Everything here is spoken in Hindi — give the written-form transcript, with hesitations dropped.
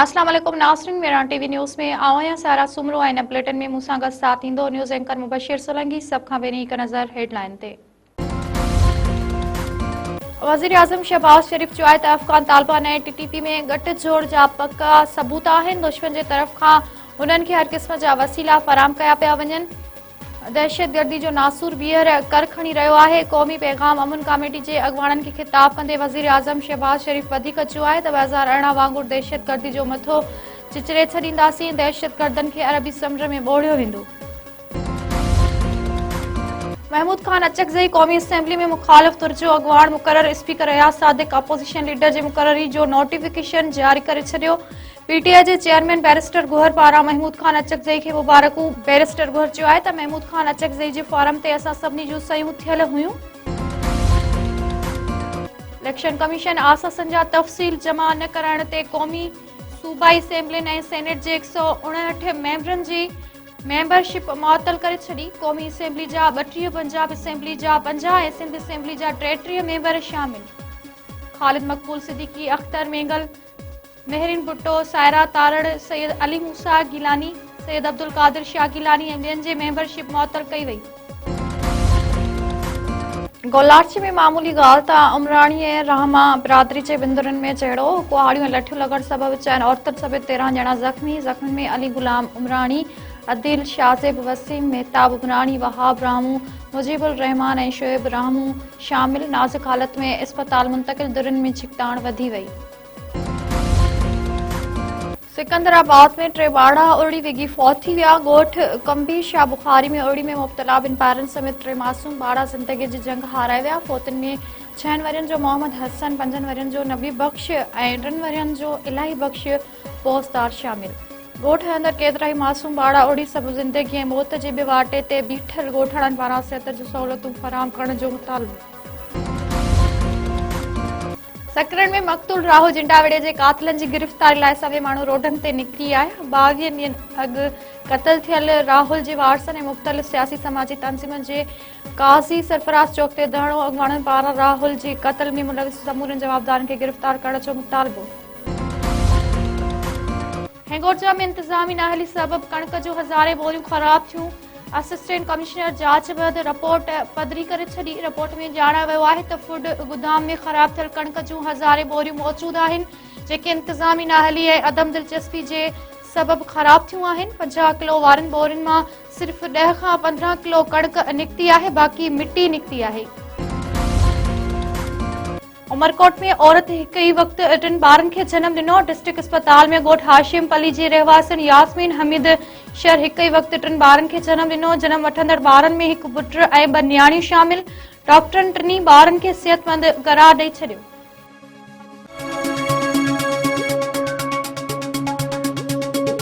अस्सलाम वालेकुम नाज़रीन, मेरा टीवी न्यूज़ में आवां सारा सुमरो ऐं बुलेटिन में मूंसां गॾु साथ ईंदो न्यूज़ एंकर मुबशिर सोलंकी। सभ खां पहिरीं हिकु नज़र हेडलाइन ते। वज़ीर आज़म शहबाज शरीफ़ चयो आहे त अफ़गान तालिबान ऐं टीटीपी में गठजोड़ जा पका सबूत आहिनि। दुश्मन जे तरफ़ खां उन्हनि खे हर क़िस्म जा वसीला फराहम कया पिया वञनि। दहशतगर्दी जो नासूर ॿीहर कर खणी रहियो आहे। क़ौमी पैगाम अमन कमेटी जे अॻुवाणनि खे ख़िताब कंदे वज़ीर आज़म शहबाज शरीफ़ वधीक चयो आहे त 2018 वांगुरु दहशतगर्दी जो मथो चिचरे छॾींदासीं। दहशतगर्दनि खे अरबी समुंड में ॿोड़ियो वेंदो। महमूद खान अचकज़ई क़ौमी असेंबली में मुखालिफ़ तुर जो अॻुवाण मुक़रर। स्पीकर रियाज़ सादिक अपोज़िशन लीडर जे मुक़ररी जो नोटिफिकेशन जारी करे छॾियो। पीटीआई जे चेयरमैन बैरिस्टर गुहर पारां महमूद खान अचकज़ई खे मुबारकूं। बैरिस्टर गुहर चयो आहे त महमूद खान अचकज़ई जे फॉर्म ते असां सभिनी जूं सयूं थियल हुयूं। इलेक्शन कमीशन आसासन जा तफ़सील जमा न करण ते क़ौमी सूबाई असेंबलियुनि ऐं सेनेट जे 159 मेंबरनि जी मेंबरशिप मुअतल करे छॾी। क़ौमी असेंबली जा 32, पंजाब असेंबली जा 50 ऐं सिंध असेंबली जा 33 मेंबर शामिल। ख़ालिद मक़बूल सिद्दीकी, अख्तर मेंगल, मेहरीन भुट्टो, सायरा तारड़, सैयद अली मूसा गिलानी, सैयद अब्दुल कादिर शाह गिलानी ऐं ॿियनि जी मेंबरशिप मुअतल कई वई। गोलार्ची में मामूली ॻाल्हि त उमराणी ऐं रहमा बिरादरी जे बिंदुरनि में जहिड़ो कुहाड़ियूं ऐं लठियूं लॻण सबबि 4 औरतुनि समेत 13 ॼणा ज़ख़्मी। ज़ख़्मी में अली गुलाम उमराणी, अदील शाज़िब, वसीम, मेहताब उमराणी, वहाब रामू, मुजीबुर रहमान ऐं शोएब रामू शामिल। नाज़ुक हालत में अस्पताल मुंतक़िल। दुरनि में छिकताण वधी वई। सिकंदराबाद में 3 ॿारहा उड़ी विगी फौत थी विया। ॻोठ कंबी शाह बुखारी में उड़ी में मुब्तला 2 पेरेंट्स समेत 3 मासूम ॿारहा ज़िंदगी जी जंग हाराए विया। फौतनि में 6 वरियनि जो मोहम्मद हसन, 5 वरियनि जो नबी बख्श ऐं 3 वरियनि जो इलाही बख्श पोस्तार शामिल। ॻोठ अंदरि केतिरा ई मासूम ॿारहा उड़ी सभु ज़िंदगी ऐं मौत जे ॿिए वाटे ते बीठल ॻोठाणनि पारां सिहत जूं सहूलियतूं फराहम करण जो मुतालबो। सकरन में मक़तूल राहुल जिंडावेड़े जे कातिलनि जी गिरफ़्तारी लाइ सभई माण्हू रोडनि ते निकिरी आया। 22 ॾींहनि अॻु क़तल थियल राहुल जे वारसनि ऐं मुख़्तलिफ़ सियासी समाजी तंज़ीमुनि जे काज़ी सरफराज़ चौक ते धरणो। अॻुवाणनि पारां राहुल जे क़त्ल में मुलविस समूरनि जवाबदारनि खे गिरफ़्तार करण जो मुतालबो। हेंगोरजा में इंतज़ामी नाअहली सबबि कणक जूं हज़ारे बोरियूं ख़राब थियूं। असिस्टेंट कमिश्नर जांच बैदि रिपोर्ट पधरी करे छॾी। रिपोर्ट में ॼाणायो वियो आहे त फूड गुदाम में ख़राब थियल कणक जूं हज़ारे बोरियूं मौजूदु आहिनि, जेके इंतज़ामी नाअहली ऐं अदम दिलचस्पी जे सबबि ख़राब थियूं आहिनि। 50 किलो वारनि बोरियुनि मां सिर्फ़ 10 खां 15 किलो कणक निकिती आहे, बाक़ी मिटी निकिती आहे। उमरकोट में औरत हिकु ई वक़्तु 3 ॿारनि खे जनम ॾिनो। डिस्ट्रिक्ट अस्पताल में ॻोठ हाशिम पली जे रहवासियुनि यास्मीन हमीद शर हिकु ई वक़्तु 3 ॿारनि खे जनम ॾिनो। जनम वठंदड़ ॿारनि में हिकु पुट ऐं 2 नियाणियूं शामिल। डॉक्टरनि 3 ॿारनि खे सिहतमंद क़रार ॾेई छॾियो।